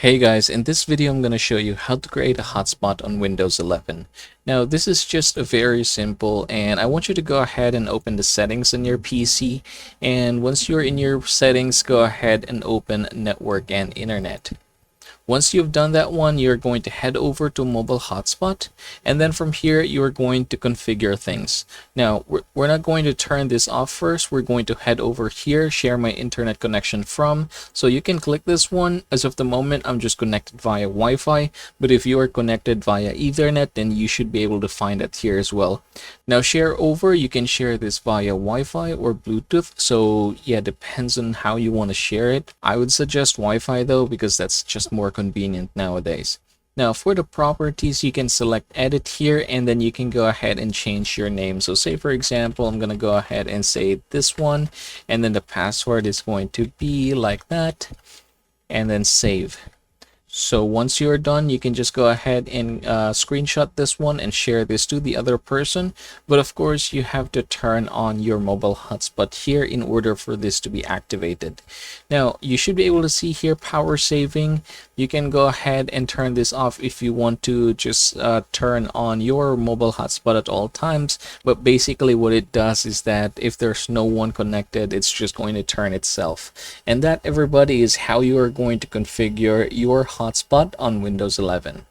Hey guys, in this video I'm going to show you how to create a hotspot on Windows 11. Now this is just a very simple, and I want you to go ahead and open the settings on your PC, and once you're in your settings, go ahead and open network and internet. Once you've done that one, you're going to head over to mobile hotspot, and then from here you're going to configure things. Now we're not going to turn this off first. We're going to head over here, share my internet connection from, so you can click this one. As of the moment, I'm just connected via Wi-Fi, but if you are connected via Ethernet, then you should be able to find it here as well. Now share over, you can share this via Wi-Fi or Bluetooth, so yeah, depends on how you want to share it. I would suggest Wi-Fi though, because that's just more convenient nowadays. Now for the properties, you can select edit here, and then you can go ahead and change your name. So say for example, I'm going to go ahead and say this one, and then the password is going to be like that, and then save. So once you're done, you can just go ahead and screenshot this one and share this to the other person. But of course, you have to turn on your mobile hotspot here in order for this to be activated. Now, you should be able to see here power saving. You can go ahead and turn this off if you want to just turn on your mobile hotspot at all times. But basically what it does is that if there's no one connected, it's just going to turn itself. And that, everybody, is how you are going to configure your hotspot on Windows 11.